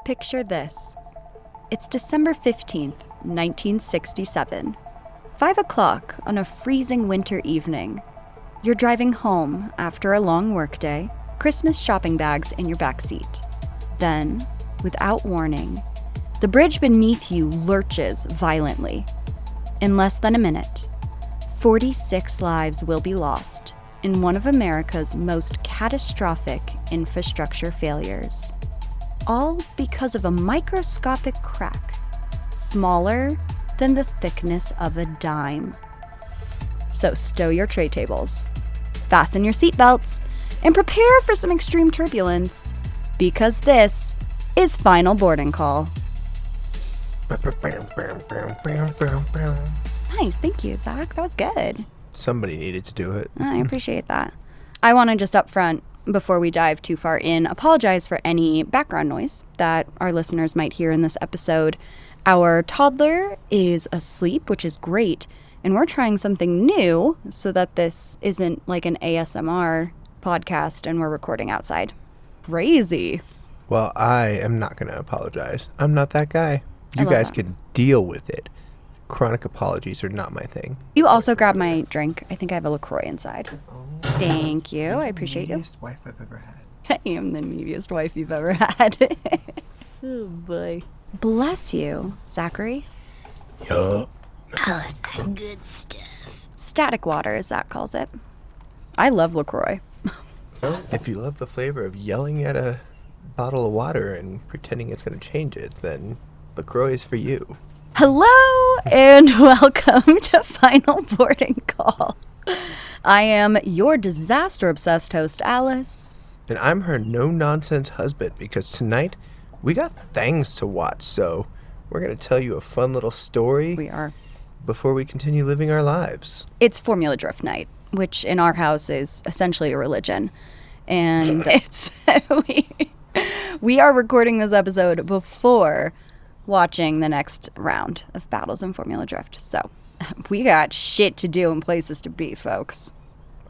Picture this. It's December 15th, 1967. 5 o'clock on a freezing winter evening. You're driving home after a long workday, Christmas shopping bags in your backseat. Then, without warning, the bridge beneath you lurches violently. In less than a minute, 46 lives will be lost in one of America's most catastrophic infrastructure failures. All because of a microscopic crack, smaller than the thickness of a dime. So stow your tray tables, fasten your seatbelts, and prepare for some extreme turbulence, because this is Final Boarding Call. Nice, thank you, Zach. That was good. Somebody needed to do it. I appreciate that. I want to just up front, before we dive too far in, apologize for any background noise that our listeners might hear in this episode. Our toddler is asleep, which is great, and we're trying something new so that this isn't like an ASMR podcast and we're recording outside. Crazy. Well, I am not going to apologize. I'm not that guy. You guys that. can deal with it. Chronic apologies are not my thing. You also grabbed my drink. I think I have a LaCroix inside. Oh, Thank you. I appreciate you. Neediest wife I've ever had. I am the neediest wife you've ever had. Oh, boy. Bless you, Zachary. Yeah. Oh, it's that good stuff. Static water, as Zach calls it. I love LaCroix. If you love the flavor of yelling at a bottle of water and pretending it's going to change it, then LaCroix is for you. Hello and welcome to Final Boarding Call. I am your disaster-obsessed host, Alice. And I'm her no-nonsense husband, because tonight we got things to watch, so we're going to tell you a fun little story We are. before we continue living our lives. It's Formula Drift Night, which in our house is essentially a religion. And it's we are recording this episode before watching the next round of battles in Formula Drift. So we got shit to do and places to be, folks.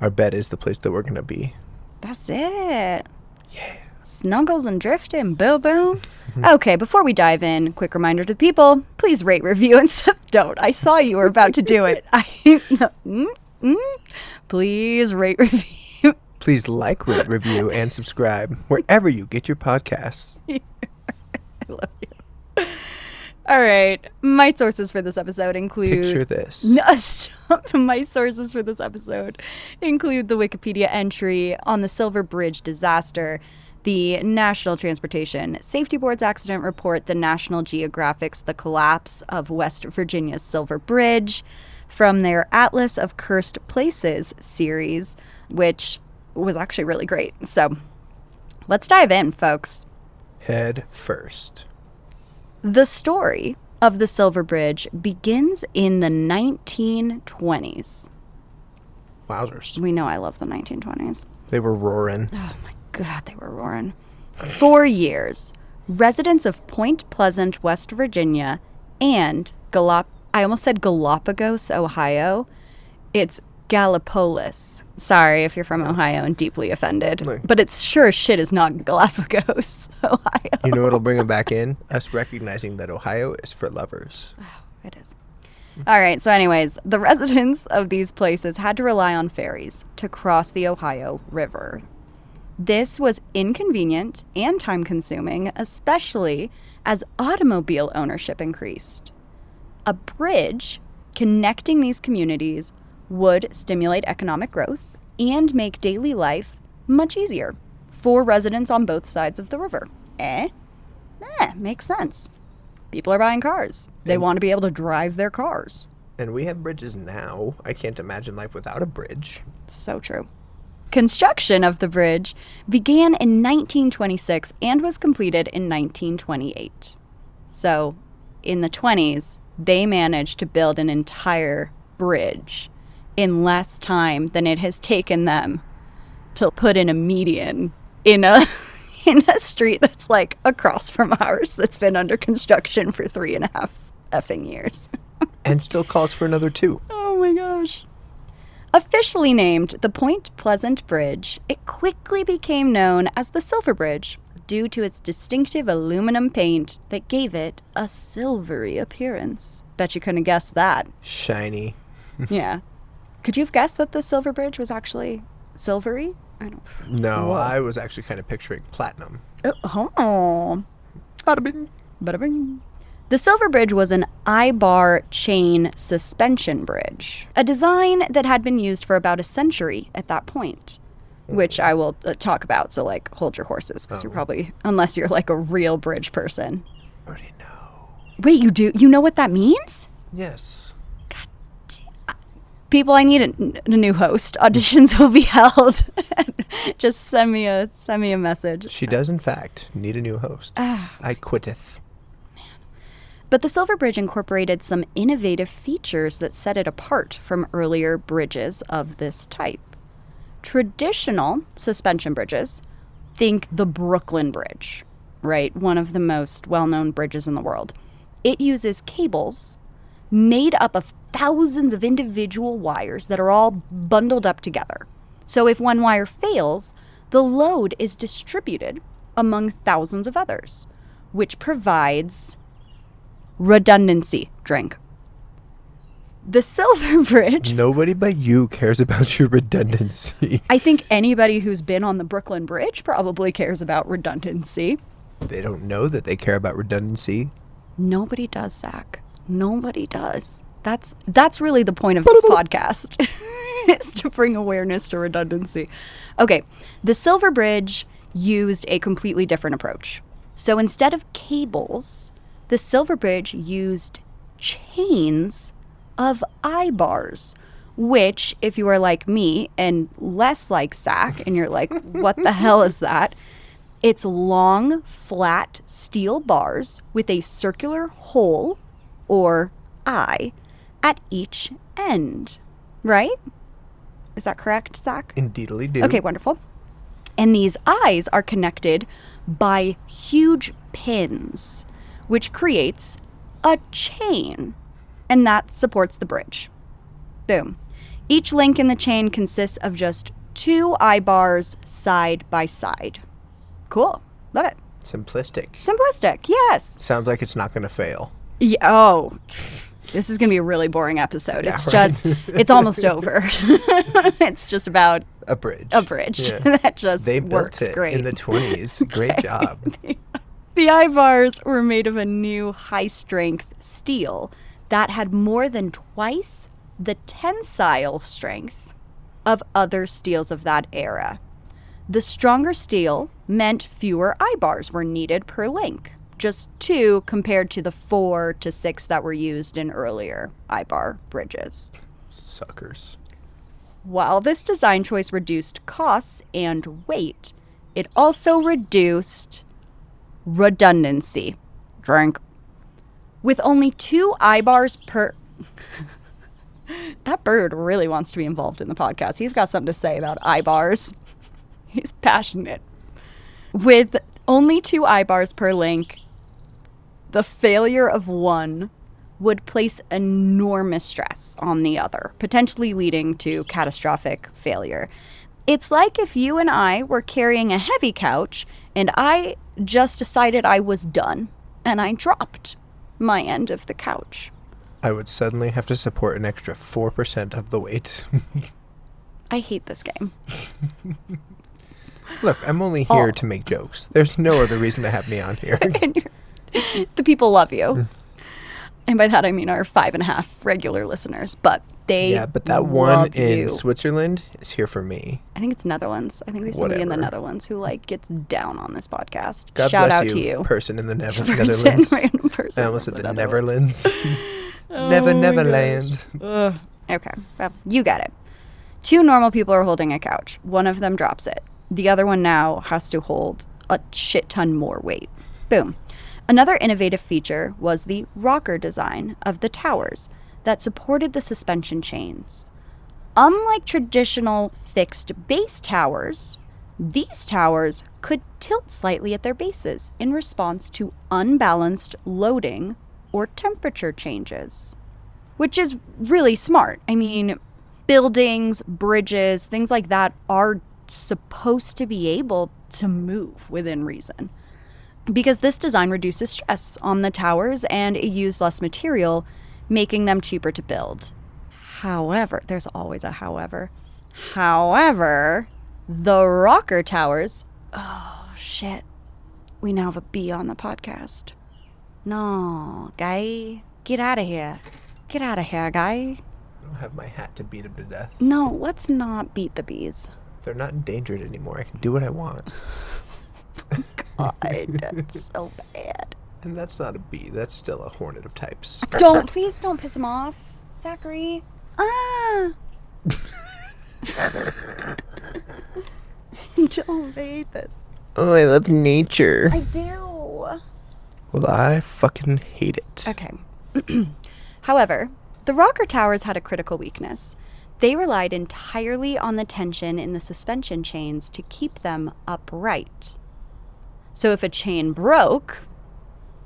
Our bed is the place that we're going to be. That's it. Yeah. Snuggles and drifting, boo boo. Okay, before we dive in, quick reminder to the people, please rate, review, and don't. I saw you were about to do it. Please rate, review. Please like, rate, review, and subscribe wherever you get your podcasts. I love you. All right. My sources for this episode include... Picture this. No, stop. My sources for this episode include the Wikipedia entry on the Silver Bridge disaster, the National Transportation Safety Board's accident report, the National Geographic's The Collapse of West Virginia's Silver Bridge, from their Atlas of Cursed Places series, which was actually really great. So let's dive in, folks. Head first. The story of the Silver Bridge begins in the 1920s. Wowzers. We know I love the 1920s. They were roaring. Oh my God, they were roaring. 4 years, residents of Point Pleasant, West Virginia, and I almost said Galapagos, Ohio. It's Gallipolis. Sorry if you're from Ohio and deeply offended, but it's sure as shit is not Galapagos, Ohio. You know what'll bring them back in? Us recognizing that Ohio is for lovers. Oh, it is. All right, so anyways, the residents of these places had to rely on ferries to cross the Ohio River. This was inconvenient and time-consuming, especially as automobile ownership increased. A bridge connecting these communities would stimulate economic growth and make daily life much easier for residents on both sides of the river. Makes sense. People are buying cars. They want to be able to drive their cars. And we have bridges now. I can't imagine life without a bridge. So true. Construction of the bridge began in 1926 and was completed in 1928. So, in the 20s, they managed to build an entire bridge in less time than it has taken them to put in a median in a street that's like across from ours that's been under construction for 3.5 effing years. And still calls for another 2. Oh my gosh. Officially named the Point Pleasant Bridge, it quickly became known as the Silver Bridge due to its distinctive aluminum paint that gave it a silvery appearance. Bet you couldn't have guessed that. Shiny. Yeah. Could you have guessed that the Silver Bridge was actually silvery? I don't. No, Whoa. I was actually kind of picturing platinum. Oh. Bada bing. Bada bing. The Silver Bridge was an eyebar chain suspension bridge, a design that had been used for about a century at that point, which I will talk about, so, like, hold your horses, because you're probably, unless you're, like, a real bridge person. I already know. Wait, you do? You know what that means? Yes. People, I need a new host. Auditions will be held. Just send me a message. She does, in fact, need a new host. I quitteth. But the Silver Bridge incorporated some innovative features that set it apart from earlier bridges of this type. Traditional suspension bridges, think the Brooklyn Bridge, right? One of the most well-known bridges in the world. It uses cables made up of thousands of individual wires that are all bundled up together. So if one wire fails, the load is distributed among thousands of others, which provides redundancy. Drink. The Silver Bridge. Nobody but you cares about your redundancy. I think anybody who's been on the Brooklyn Bridge probably cares about redundancy. They don't know that they care about redundancy. Nobody does, Zach. Nobody does. That's really the point of this podcast, is to bring awareness to redundancy. Okay, the Silver Bridge used a completely different approach. So instead of cables, the Silver Bridge used chains of eyebars, which, if you are like me and less like Zach, and you're like, what the hell is that? It's long, flat steel bars with a circular hole, or eye, at each end. Right? Is that correct, Zach? Indeedly do. Okay, wonderful. And these eyes are connected by huge pins, which creates a chain, and that supports the bridge. Boom. Each link in the chain consists of just 2 eye bars side by side. Cool. Love it. Simplistic. Simplistic, yes. Sounds like it's not going to fail. Yeah, oh, this is going to be a really boring episode. Yeah, it's right. just, it's almost over. It's just about A bridge. a bridge. Yeah. That just They works built it great. in the 20s. Great job. The eye bars were made of a new high-strength steel that had more than twice the tensile strength of other steels of that era. The stronger steel meant fewer eye bars were needed per link, just 2 compared to the 4 to 6 that were used in earlier eye bar bridges. Suckers. While this design choice reduced costs and weight, it also reduced redundancy. Drink. With only 2 eye bars per... That bird really wants to be involved in the podcast. He's got something to say about eye bars. He's passionate. With only 2 eye bars per link, the failure of one would place enormous stress on the other, potentially leading to catastrophic failure. It's like if you and I were carrying a heavy couch and I just decided I was done and I dropped my end of the couch. I would suddenly have to support an extra 4% of the weight. I hate this game. Look, I'm only here to make jokes. There's no other reason to have me on here. And the people love you. And by that I mean our 5.5 regular listeners, but they Yeah, but that one love in you. Switzerland is here for me. I think it's Netherlands. I think we have somebody in the Whatever. Netherlands who like gets down on this podcast. God Shout bless out to you. person in the Person, Netherlands. random person I almost from said the Netherlands. Neverlands. Oh Never, my Neverland. Ugh. Okay, well, you get it. 2 normal people are holding a couch. One of them drops it. The other one now has to hold a shit ton more weight. Boom. Another innovative feature was the rocker design of the towers that supported the suspension chains. Unlike traditional fixed base towers, these towers could tilt slightly at their bases in response to unbalanced loading or temperature changes, which is really smart. I mean, buildings, bridges, things like that are supposed to be able to move within reason, because this design reduces stress on the towers and it used less material, making them cheaper to build. However, there's always a however. However, the rocker towers... Oh, shit. We now have a bee on the podcast. No, guy. Get out of here. Get out of here, guy. I don't have my hat to beat him to death. No, let's not beat the bees. They're not endangered anymore. I can do what I want. God, that's so bad. And that's not a bee. That's still a hornet of types. Please don't piss him off, Zachary. Ah. Don't hate this. Oh, I love nature. I do. Well, I fucking hate it. Okay. However, the rocker towers had a critical weakness. They relied entirely on the tension in the suspension chains to keep them upright. So if a chain broke,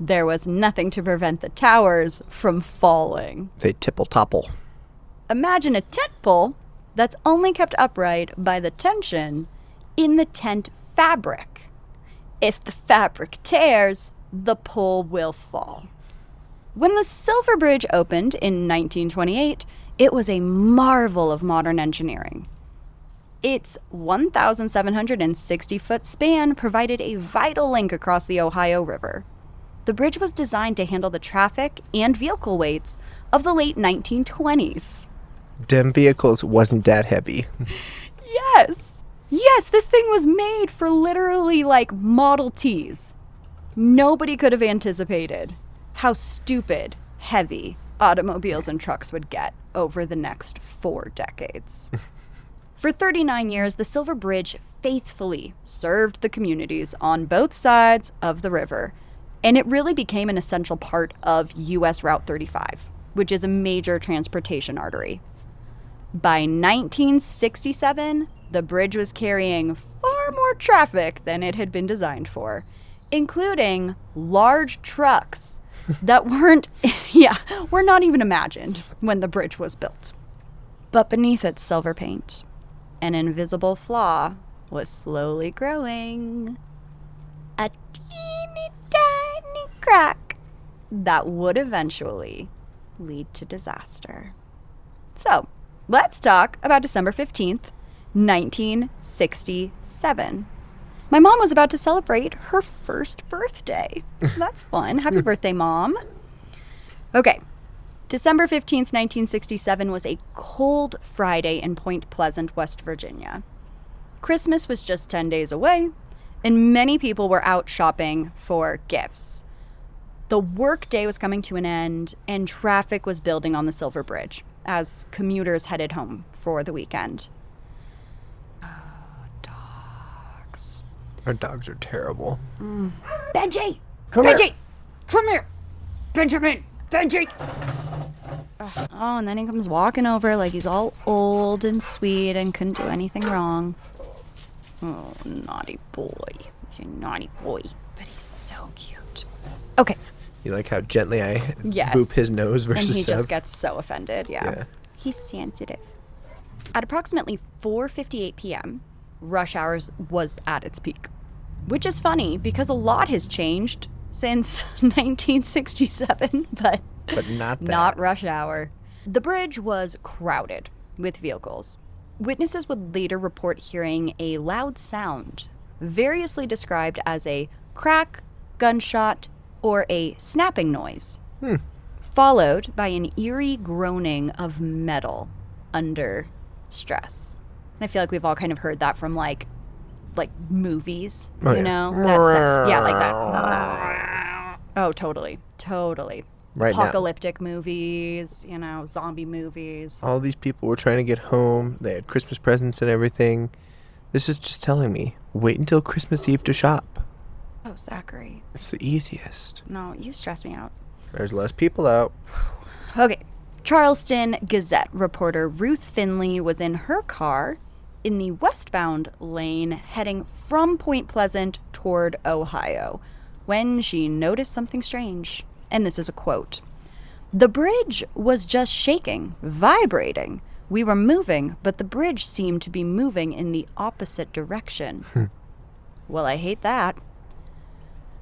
there was nothing to prevent the towers from falling. They tipple-topple. Imagine a tent pole that's only kept upright by the tension in the tent fabric. If the fabric tears, the pole will fall. When the Silver Bridge opened in 1928, it was a marvel of modern engineering. Its 1,760-foot span provided a vital link across the Ohio River. The bridge was designed to handle the traffic and vehicle weights of the late 1920s. Dem vehicles wasn't that heavy. Yes! Yes, this thing was made for literally, like, Model Ts. Nobody could have anticipated how stupid, heavy automobiles and trucks would get over the next 4 decades. For 39 years, the Silver Bridge faithfully served the communities on both sides of the river, and it really became an essential part of U.S. Route 35, which is a major transportation artery. By 1967, the bridge was carrying far more traffic than it had been designed for, including large trucks that were not even imagined when the bridge was built. But beneath its silver paint, an invisible flaw was slowly growing. A teeny tiny crack that would eventually lead to disaster. So, let's talk about December 15th, 1967. My mom was about to celebrate her first birthday. So that's fun. Happy birthday, Mom. Okay. December 15th, 1967 was a cold Friday in Point Pleasant, West Virginia. Christmas was just 10 days away, and many people were out shopping for gifts. The workday was coming to an end, and traffic was building on the Silver Bridge as commuters headed home for the weekend. Dogs. Our dogs are terrible. Benji! Come Benji! here. Come here! Benjamin! Benji! Oh, and then he comes walking over like he's all old and sweet and couldn't do anything wrong. Oh, naughty boy. He's a naughty boy. But he's so cute. Okay. You like how gently I Yes. boop his nose versus And he stuff? just gets so offended, yeah. He's sensitive. At approximately 4:58 p.m., rush hours was at its peak. Which is funny because a lot has changed since 1967, but not that. not rush hour. The bridge was crowded with vehicles. Witnesses would later report hearing a loud sound, variously described as a crack, gunshot, or a snapping noise, followed by an eerie groaning of metal under stress. And I feel like we've all kind of heard that from like movies, Oh, you yeah. know? Yeah, like that. Oh, totally. Right now. Apocalyptic movies, you know, zombie movies. All these people were trying to get home. They had Christmas presents and everything. This is just telling me, wait until Christmas Eve to shop. Oh, Zachary. It's the easiest. No, you stress me out. There's less people out. Okay. Charleston Gazette reporter Ruth Finley was in her car in the westbound lane heading from Point Pleasant toward Ohio when she noticed something strange. And this is a quote. "The bridge was just shaking, vibrating, We were moving, but the bridge seemed to be moving in the opposite direction. Well, I hate that.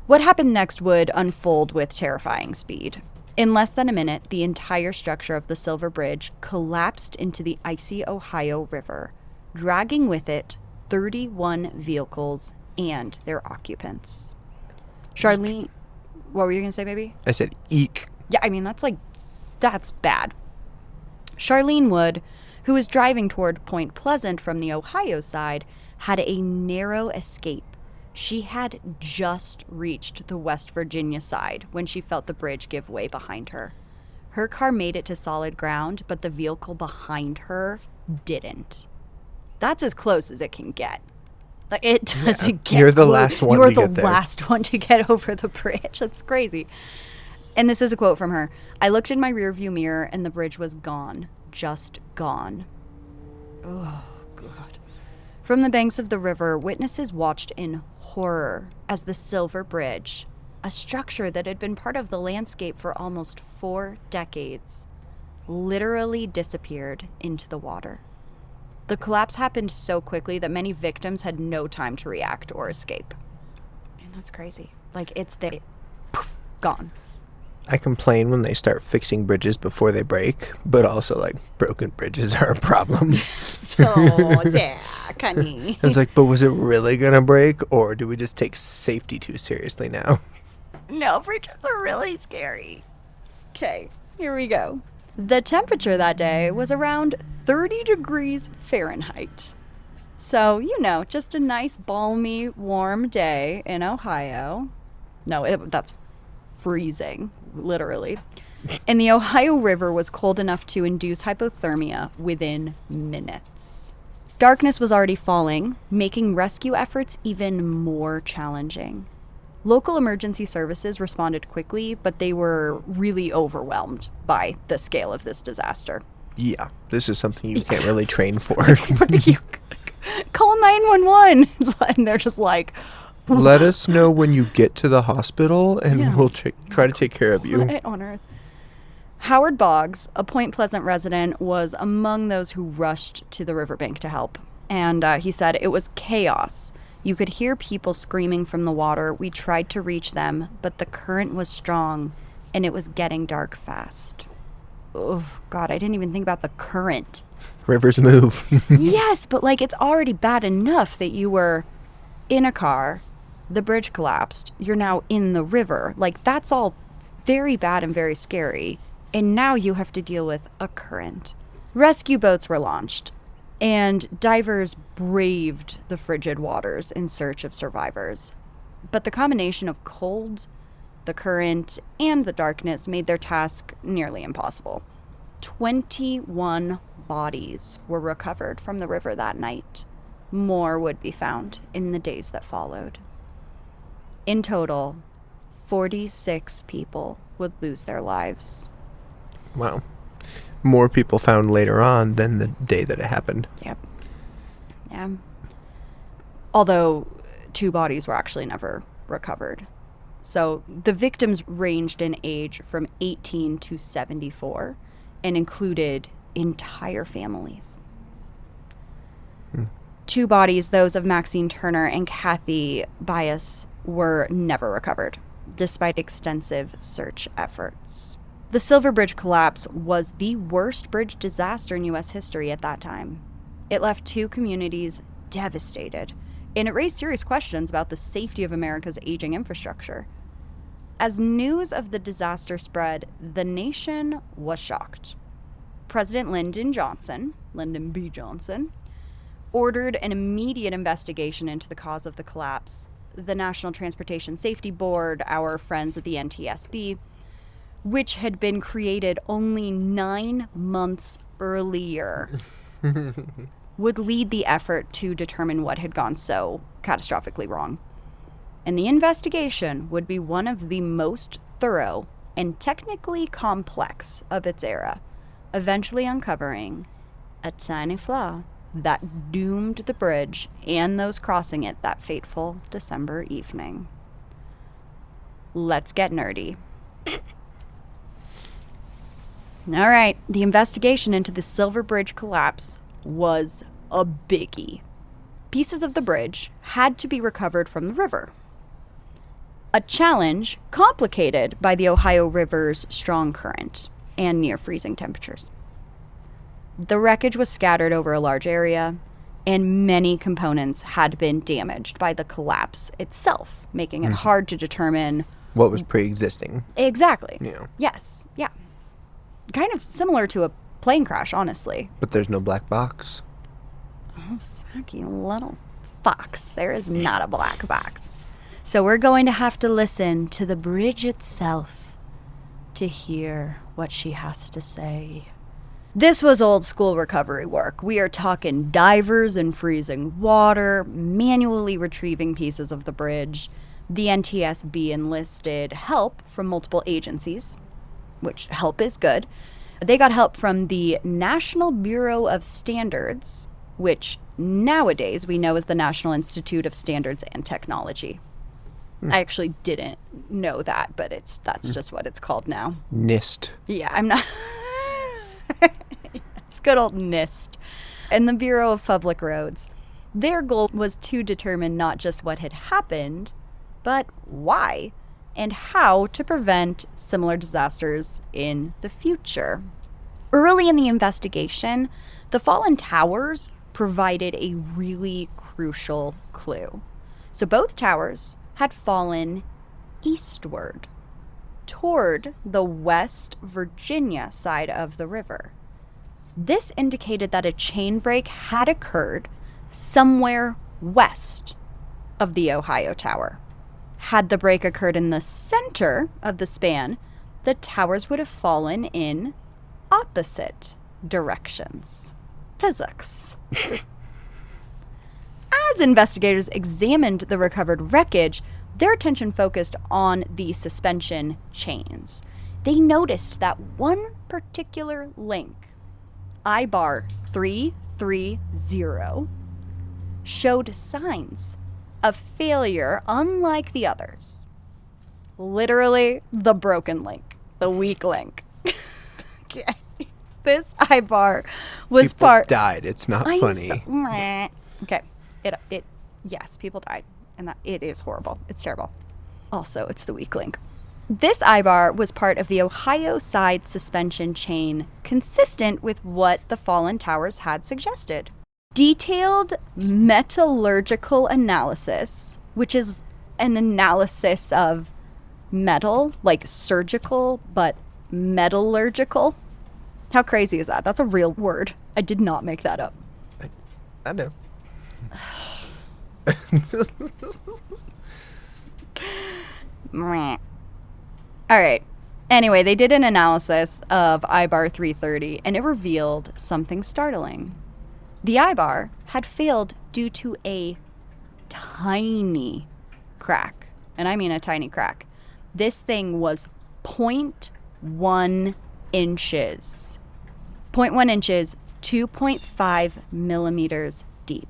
What happened next would unfold with terrifying speed. In less than a minute, the entire structure of the Silver Bridge collapsed into the icy Ohio River, dragging with it 31 vehicles and their occupants. Charlene, what were you going to say, baby? I said, eek. Yeah, I mean, that's bad. Charlene Wood, who was driving toward Point Pleasant from the Ohio side, had a narrow escape. She had just reached the West Virginia side when she felt the bridge give way behind her. Her car made it to solid ground, but the vehicle behind her didn't. That's as close as it can get. Like, it doesn't get You're the last one You're to get the there. last one to get over the bridge. That's crazy. And this is a quote from her. I looked in my rearview mirror and the bridge was gone. Just gone. Oh, God. From the banks of the river, witnesses watched in horror as the Silver Bridge, a structure that had been part of the landscape for almost 4 decades, literally disappeared into the water. The collapse happened so quickly that many victims had no time to react or escape. And that's crazy. Like, poof, gone. I complain when they start fixing bridges before they break, but also, like, broken bridges are a problem. So, yeah, Connie. I was like, but was it really going to break, or do we just take safety too seriously now? No, bridges are really scary. Okay, here we go. The temperature that day was around 30 degrees Fahrenheit. So, just a nice, balmy, warm day in Ohio. No, that's freezing, literally. And the Ohio River was cold enough to induce hypothermia within minutes. Darkness was already falling, making rescue efforts even more challenging. Local emergency services responded quickly, but they were really overwhelmed by the scale of this disaster. Yeah, this is something you can't really train for. What are you... Call 911. And they're just like... Let us know when you get to the hospital, and we'll try to take care of you. What on earth? Howard Boggs, a Point Pleasant resident, was among those who rushed to the riverbank to help. And he said it was chaos. You could hear people screaming from the water. We tried to reach them, but the current was strong, and it was getting dark fast. Oh, God, I didn't even think about the current. Rivers move. Yes, but, it's already bad enough that you were in a car, the bridge collapsed, you're now in the river. That's all very bad and very scary. And now you have to deal with a current. Rescue boats were launched, and divers braved the frigid waters in search of survivors. But the combination of cold, the current, and the darkness made their task nearly impossible. 21 bodies were recovered from the river that night. More would be found in the days that followed. In total, 46 people would lose their lives. Wow. More people found later on than the day that it happened. Yep. Yeah. Although 2 bodies were actually never recovered. So the victims ranged in age from 18 to 74 and included entire families. 2 bodies, those of Maxine Turner and Kathy Bias, were never recovered, despite extensive search efforts. The Silver Bridge collapse was the worst bridge disaster in U.S. history at that time. It left 2 communities devastated, and it raised serious questions about the safety of America's aging infrastructure. As news of the disaster spread, the nation was shocked. President Lyndon B. Johnson, ordered an immediate investigation into the cause of the collapse. The National Transportation Safety Board, our friends at the NTSB, which had been created only 9 months earlier, would lead the effort to determine what had gone so catastrophically wrong. And the investigation would be one of the most thorough and technically complex of its era, eventually uncovering a tiny flaw that doomed the bridge and those crossing it that fateful December evening. Let's get nerdy. All right, the investigation into the Silver Bridge collapse was a biggie. Pieces of the bridge had to be recovered from the river. A challenge complicated by the Ohio River's strong current and near freezing temperatures. The wreckage was scattered over a large area, and many components had been damaged by the collapse itself, making it hard to determine what was pre-existing. Exactly. Yeah. Yes. Yeah. Kind of similar to a plane crash, honestly. But there's no black box. Oh, sucky little fox. There is not a black box. So we're going to have to listen to the bridge itself to hear what she has to say. This was old school recovery work. We are talking divers in freezing water, manually retrieving pieces of the bridge. The NTSB enlisted help from multiple agencies, which help is good. They got help from the National Bureau of Standards, which nowadays we know as the National Institute of Standards and Technology. I actually didn't know that, but that's just what it's called now. NIST. Yeah, I'm not... It's good old NIST. And the Bureau of Public Roads. Their goal was to determine not just what had happened, but why and how to prevent similar disasters in the future. Early in the investigation, the fallen towers provided a really crucial clue. So both towers had fallen eastward, toward the West Virginia side of the river. This indicated that a chain break had occurred somewhere west of the Ohio Tower. Had the break occurred in the center of the span, the towers would have fallen in opposite directions. Physics. As investigators examined the recovered wreckage, their attention focused on the suspension chains. They noticed that one particular link, eyebar 330, showed signs of failure unlike the others. Literally the broken link, the weak link. Okay. This eyebar was People died. It's not I'm funny. Okay. Yes, people died. And that it is horrible. It's terrible. Also, it's the weak link. This eyebar was part of the Ohio side suspension chain, consistent with what the fallen towers had suggested. Detailed metallurgical analysis, which is an analysis of metal, like surgical, but metallurgical. How crazy is that? That's a real word. I did not make that up. I know. All right. Anyway, they did an analysis of eyebar 330, and it revealed something startling. The eyebar had failed due to a tiny crack. And I mean a tiny crack. This thing was 0.1 inches. 0.1 inches, 2.5 millimeters deep.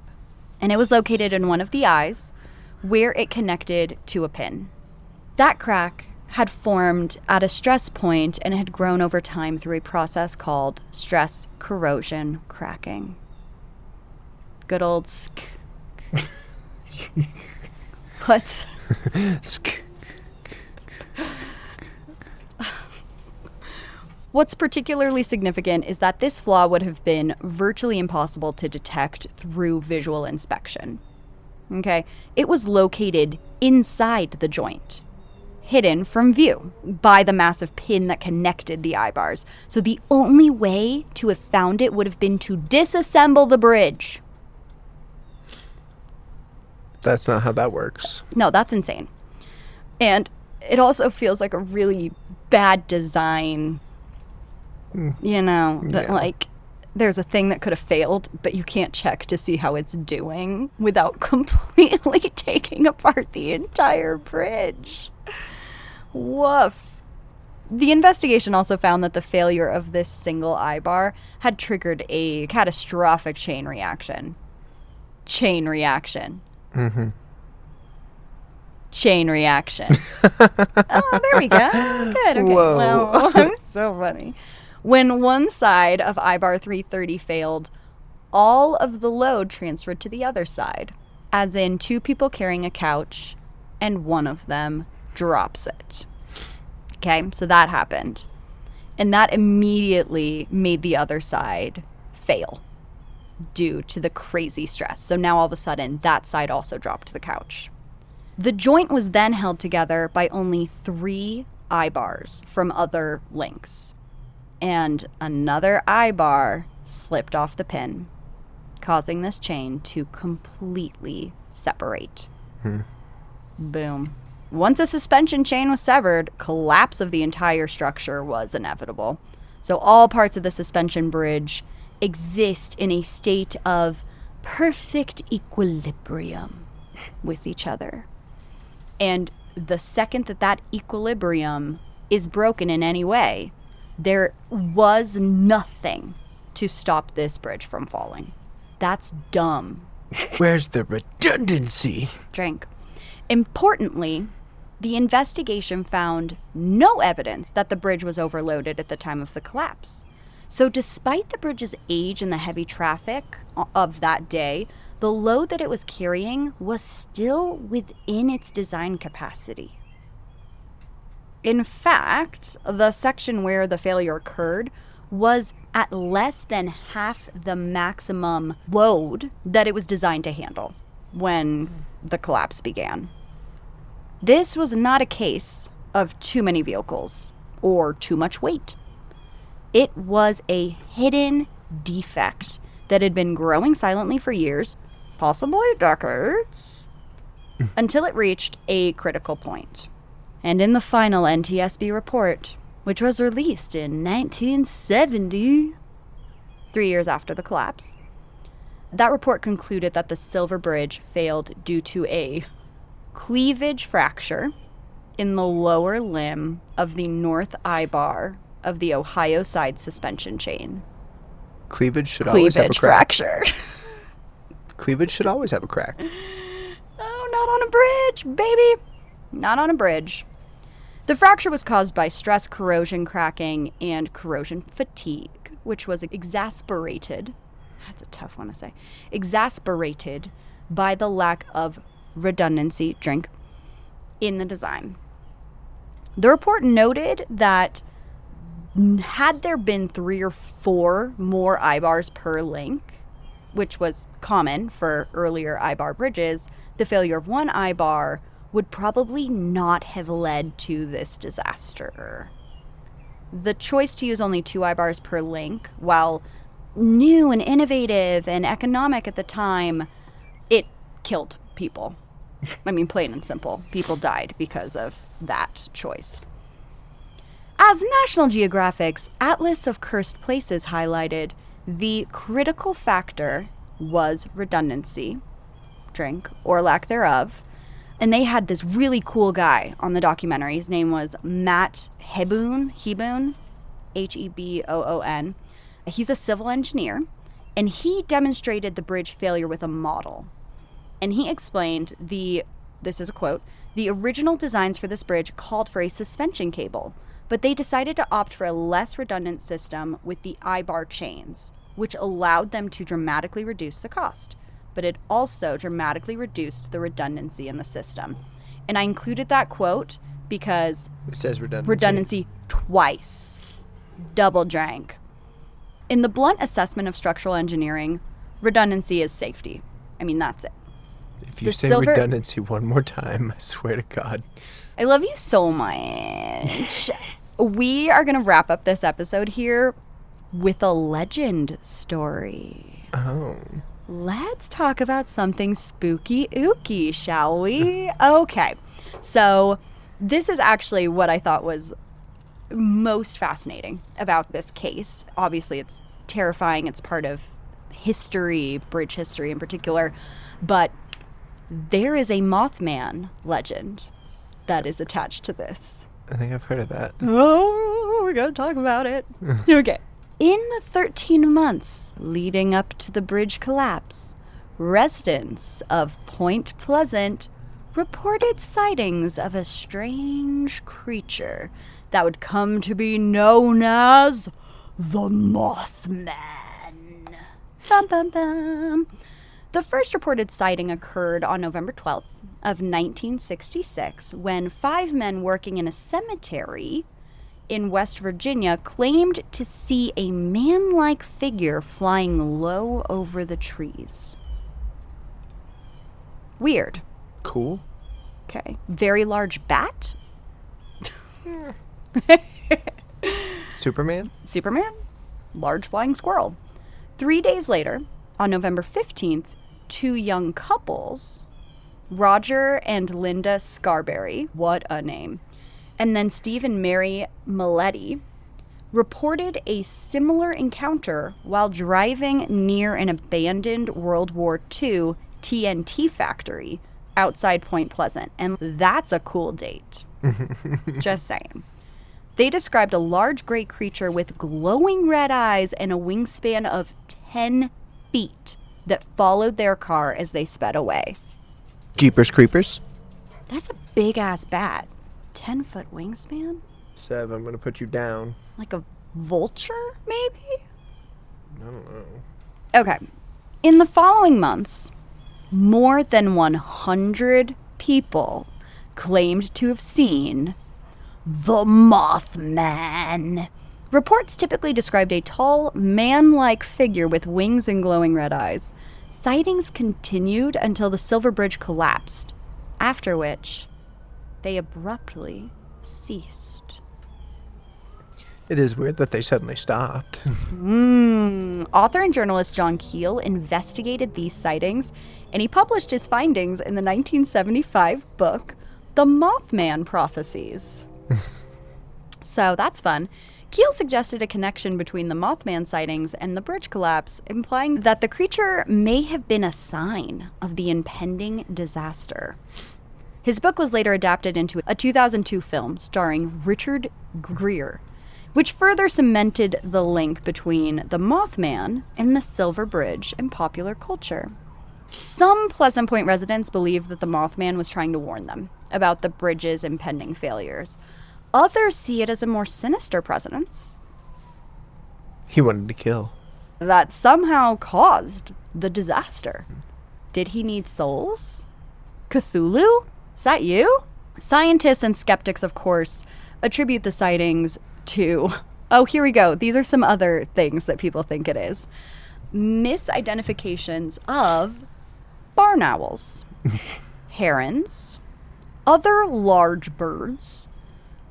And it was located in one of the eyes where it connected to a pin. That crack had formed at a stress point and had grown over time through a process called stress corrosion cracking. Good old sk. What? Sk. What's particularly significant is that this flaw would have been virtually impossible to detect through visual inspection. Okay? It was located inside the joint, hidden from view by the massive pin that connected the eyebars. So the only way to have found it would have been to disassemble the bridge. That's not how that works. No, that's insane. And it also feels like a really bad design. You know, that like there's a thing that could have failed, but you can't check to see how it's doing without completely taking apart the entire bridge. Woof. The investigation also found that the failure of this single eyebar had triggered a catastrophic chain reaction. Chain reaction. Mm-hmm. Chain reaction. Oh, there we go. Good. Okay. Whoa. Well, I'm so funny. When one side of eyebar 330 failed, all of the load transferred to the other side, as in 2 people carrying a couch and one of them drops it. Okay, so that happened. And that immediately made the other side fail due to the crazy stress. So now all of a sudden, that side also dropped the couch. The joint was then held together by only 3 eyebars from other links. And another eyebar slipped off the pin, causing this chain to completely separate. Boom. Once a suspension chain was severed, collapse of the entire structure was inevitable. So all parts of the suspension bridge exist in a state of perfect equilibrium with each other. And the second that equilibrium is broken in any way, there was nothing to stop this bridge from falling. That's dumb. Where's the redundancy? Drink. Importantly, the investigation found no evidence that the bridge was overloaded at the time of the collapse. So despite the bridge's age and the heavy traffic of that day, the load that it was carrying was still within its design capacity. In fact, the section where the failure occurred was at less than half the maximum load that it was designed to handle when the collapse began. This was not a case of too many vehicles or too much weight. It was a hidden defect that had been growing silently for years, possibly decades, until it reached a critical point. And in the final NTSB report, which was released in 1970, 3 years after the collapse, that report concluded that the Silver Bridge failed due to a cleavage fracture in the lower limb of the north eyebar of the Ohio side suspension chain. Cleavage should always have a crack. Fracture. Cleavage should always have a crack. Oh, not on a bridge, baby. Not on a bridge. The fracture was caused by stress, corrosion, cracking, and corrosion fatigue, which was exasperated. That's a tough one to say. Exasperated by the lack of redundancy, drink, in the design. The report noted that had there been 3 or 4 more eyebars per link, which was common for earlier eyebar bridges, the failure of one eyebar would probably not have led to this disaster. The choice to use only 2 eyebars per link, while new and innovative and economic at the time, it killed people. I mean, plain and simple. People died because of that choice. As National Geographic's Atlas of Cursed Places highlighted, the critical factor was redundancy, drink, or lack thereof. And they had this really cool guy on the documentary. His name was Matt Heboon, Heboon. He's a civil engineer, and he demonstrated the bridge failure with a model. And he explained this is a quote, the original designs for this bridge called for a suspension cable, but they decided to opt for a less redundant system with the eyebar chains, which allowed them to dramatically reduce the cost. But it also dramatically reduced the redundancy in the system. And I included that quote because it says redundancy twice. Double drank. In the blunt assessment of structural engineering, redundancy is safety. I mean, that's it. If you say redundancy one more time, I swear to God. I love you so much. We are going to wrap up this episode here with a legend story. Oh. Let's talk about something spooky ooky, shall we? Okay. So this is actually what I thought was most fascinating about this case. Obviously, it's terrifying. It's part of history, bridge history in particular. But there is a Mothman legend that is attached to this. I think I've heard of that. Oh, we're going to talk about it. Okay. In the 13 months leading up to the bridge collapse, residents of Point Pleasant reported sightings of a strange creature that would come to be known as the Mothman. Bum, bum, bum. The first reported sighting occurred on November 12th of 1966 when 5 men working in a cemetery in West Virginia claimed to see a man-like figure flying low over the trees. Weird. Cool. Okay. Very large bat? Superman? Superman? Large flying squirrel. 3 days later, on November 15th, 2 young couples, Roger and Linda Scarberry, what a name, and then Steve and Mary Maletti, reported a similar encounter while driving near an abandoned World War II TNT factory outside Point Pleasant. And that's a cool date. Just saying. They described a large gray creature with glowing red eyes and a wingspan of 10 feet that followed their car as they sped away. Jeepers Creepers? That's a big-ass bat. 10-foot wingspan? Sev, I'm going to put you down. Like a vulture, maybe? I don't know. Okay. In the following months, more than 100 people claimed to have seen the Mothman. Reports typically described a tall, man-like figure with wings and glowing red eyes. Sightings continued until the Silver Bridge collapsed, after which they abruptly ceased. It is weird that they suddenly stopped. Author and journalist John Keel investigated these sightings, and he published his findings in the 1975 book, The Mothman Prophecies. So that's fun. Keel suggested a connection between the Mothman sightings and the bridge collapse, implying that the creature may have been a sign of the impending disaster. His book was later adapted into a 2002 film starring Richard Gere, which further cemented the link between the Mothman and the Silver Bridge in popular culture. Some Pleasant Point residents believe that the Mothman was trying to warn them about the bridge's impending failures. Others see it as a more sinister presence He wanted to kill. that somehow caused the disaster. Did he need souls? Cthulhu? Is that you? Scientists and skeptics, of course, attribute the sightings to... Oh, here we go. These are some other things that people think it is. Misidentifications of barn owls, herons, other large birds,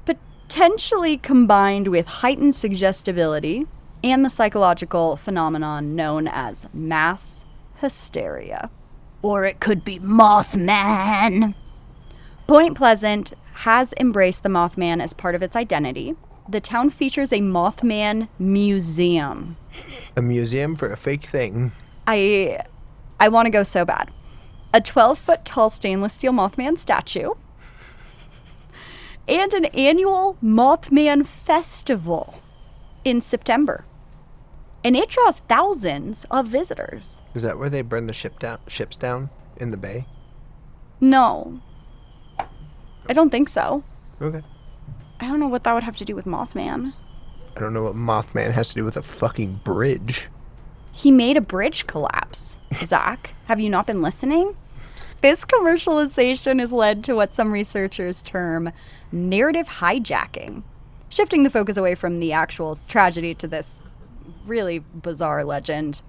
potentially combined with heightened suggestibility and the psychological phenomenon known as mass hysteria. Or it could be Mothman. Point Pleasant has embraced the Mothman as part of its identity. The town features a Mothman museum. A museum for a fake thing. I want to go so bad. A 12-foot tall stainless steel Mothman statue. And an annual Mothman festival in September. And it draws thousands of visitors. Is that where they burn the ships down in the bay? No. I don't think so. Okay. I don't know what that would have to do with Mothman. I don't know what Mothman has to do with a fucking bridge. He made a bridge collapse, Zach. Have you not been listening? This commercialization has led to what some researchers term narrative hijacking, shifting the focus away from the actual tragedy to this really bizarre legend.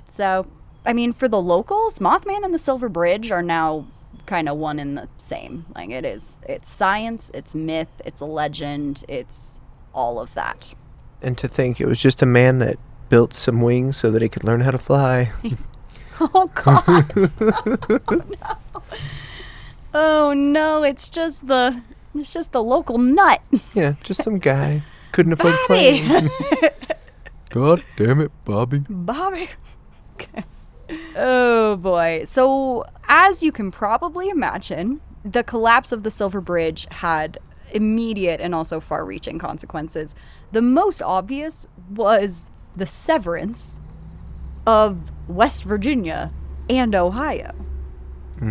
So, I mean, for the locals, Mothman and the Silver Bridge are now kind of one and the same. Like, it's science, it's myth, it's a legend, it's all of that. And to think it was just a man that built some wings so that he could learn how to fly. Oh, God. Oh, no. Oh, no. It's just the local nut. Yeah, just some guy. Couldn't afford a Bobby. plane. God damn it, Bobby. Bobby. Okay. Oh, boy. So, as you can probably imagine, the collapse of the Silver Bridge had immediate and also far-reaching consequences. The most obvious was the severance of West Virginia and Ohio.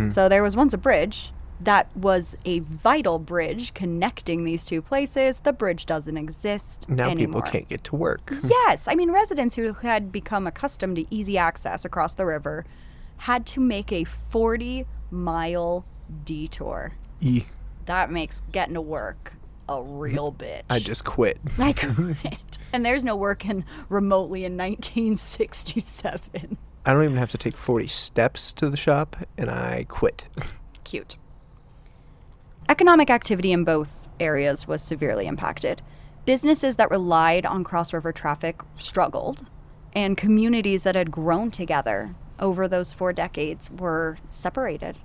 So there was once a bridge, that was a vital bridge connecting these two places. The bridge doesn't exist Now anymore. people can't get to work. Yes. I mean, residents who had become accustomed to easy access across the river had to make a 40-mile detour. That makes getting to work a real bitch. I just quit. I quit. And there's no working remotely in 1967. I don't even have to take 40 steps to the shop, and I quit. Cute. Economic activity in both areas was severely impacted. Businesses that relied on cross-river traffic struggled, and communities that had grown together over those 4 decades were separated.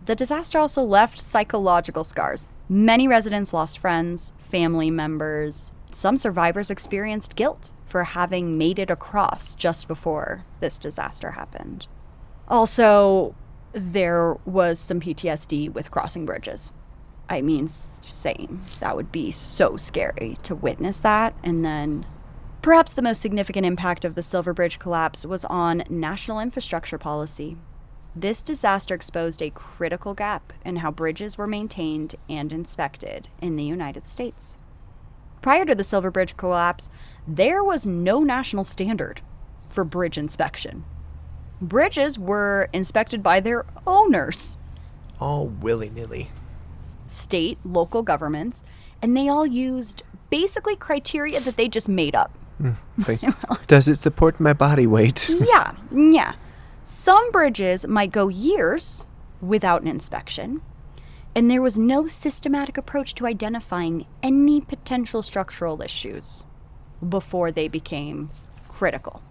The disaster also left psychological scars. Many residents lost friends, family members. Some survivors experienced guilt for having made it across just before this disaster happened. Also, there was some PTSD with crossing bridges. I mean, same. That would be so scary to witness that. And then perhaps the most significant impact of the Silver Bridge collapse was on national infrastructure policy. This disaster exposed a critical gap in how bridges were maintained and inspected in the United States. Prior to the Silver Bridge collapse, there was no national standard for bridge inspection. Bridges were inspected by their owners. All willy-nilly. State, local governments, and they all used basically criteria that they just made up. Does it support my body weight? Yeah. Some bridges might go years without an inspection, and there was no systematic approach to identifying any potential structural issues before they became critical.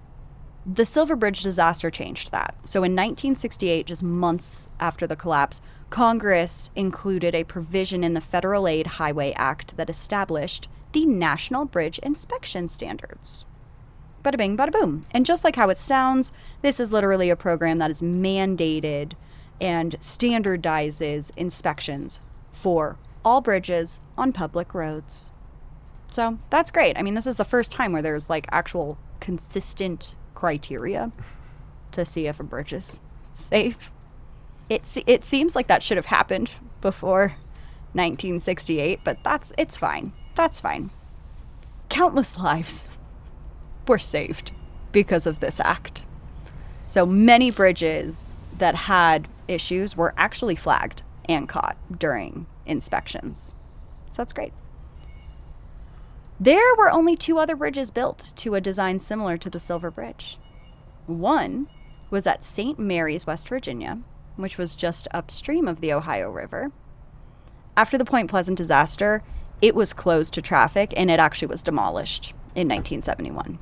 The Silver Bridge disaster changed that. So in 1968, just months after the collapse, Congress included a provision in the Federal Aid Highway Act that established the National Bridge Inspection Standards. Bada bing, bada boom. And just like how it sounds, this is literally a program that is mandated and standardizes inspections for all bridges on public roads. So that's great. I mean, this is the first time where there's like actual consistent criteria to see if a bridge is safe. It seems like that should have happened before 1968, but it's fine. That's fine. Countless lives were saved because of this act. So many bridges that had issues were actually flagged and caught during inspections. So that's great. There were only 2 other bridges built to a design similar to the Silver Bridge. One was at St. Mary's, West Virginia, which was just upstream of the Ohio River. After the Point Pleasant disaster, it was closed to traffic, and it actually was demolished in 1971.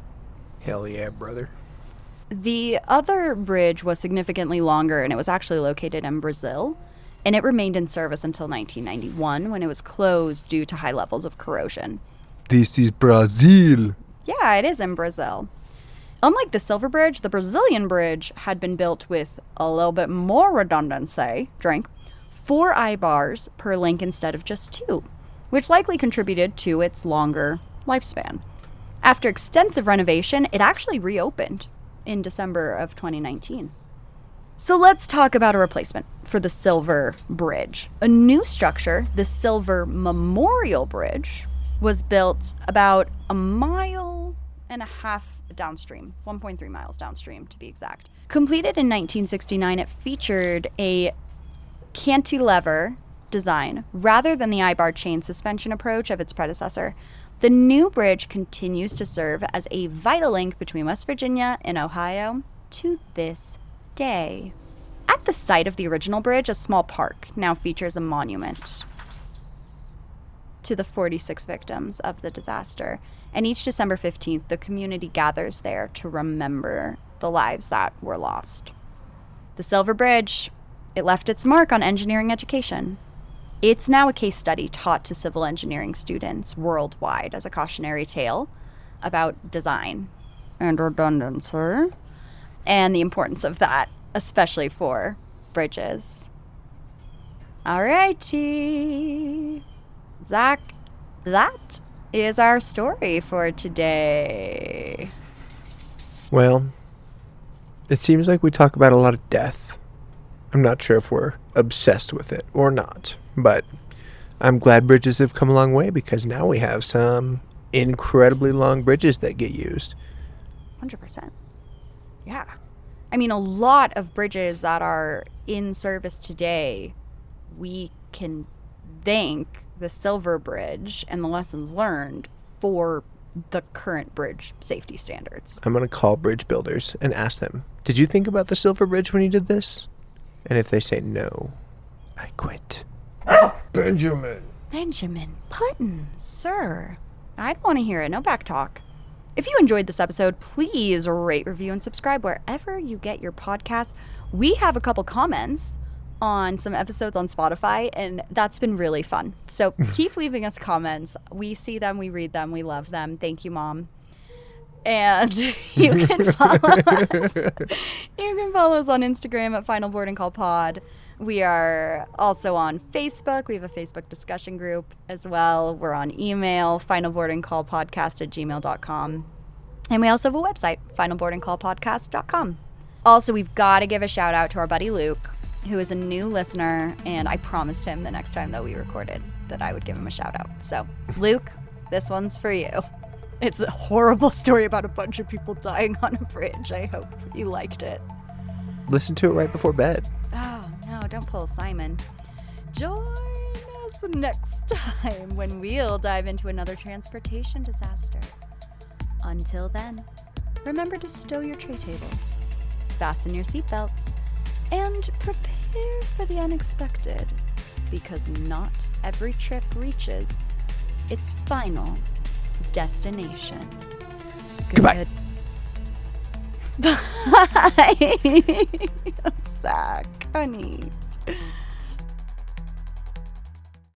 Hell yeah, brother. The other bridge was significantly longer, and it was actually located in Brazil, and it remained in service until 1991 when it was closed due to high levels of corrosion. This is Brazil. Yeah, it is in Brazil. Unlike the Silver Bridge, the Brazilian bridge had been built with a little bit more redundancy, 4 eyebars per link instead of just 2, which likely contributed to its longer lifespan. After extensive renovation, it actually reopened in December of 2019. So let's talk about a replacement for the Silver Bridge. A new structure, the Silver Memorial Bridge, was built about 1.5 miles downstream, 1.3 miles downstream to be exact. Completed in 1969, it featured a cantilever design rather than the eyebar chain suspension approach of its predecessor. The new bridge continues to serve as a vital link between West Virginia and Ohio to this day. At the site of the original bridge, a small park now features a monument to the 46 victims of the disaster. And each December 15th, the community gathers there to remember the lives that were lost. The Silver Bridge, it left its mark on engineering education. It's now a case study taught to civil engineering students worldwide as a cautionary tale about design and redundancy and the importance of that, especially for bridges. Alrighty. Zach, that is our story for today. Well, it seems like we talk about a lot of death. I'm not sure if we're obsessed with it or not. But I'm glad bridges have come a long way, because now we have some incredibly long bridges that get used. 100%. Yeah. I mean, a lot of bridges that are in service today, we can thank the Silver Bridge and the lessons learned for the current bridge safety standards. I'm going to call bridge builders and ask them, did you think about the Silver Bridge when you did this? And if they say no, I quit. Benjamin Button, sir. I don't want to hear it. No back talk. If you enjoyed this episode, please rate, review, and subscribe wherever you get your podcasts. We have a couple comments on some episodes on Spotify, and that's been really fun. So keep leaving us comments. We see them, we read them, we love them. Thank you, Mom. And you can follow us. You can follow us on Instagram at Final Boarding Call Pod. We are also on Facebook. We have a Facebook discussion group as well. We're on email, finalboardingcallpodcast@gmail.com. And we also have a website, finalboardingcallpodcast.com. Also, we've got to give a shout out to our buddy Luke, who is a new listener, and I promised him the next time that we recorded that I would give him a shout out. So, Luke, this one's for you. It's a horrible story about a bunch of people dying on a bridge. I hope you liked it. Listen to it right before bed. Oh, no, don't pull Simon. Join us next time when we'll dive into another transportation disaster. Until then, remember to stow your tray tables, fasten your seatbelts, and prepare for the unexpected, because not every trip reaches its final destination. Goodbye. Bye. Zach, honey.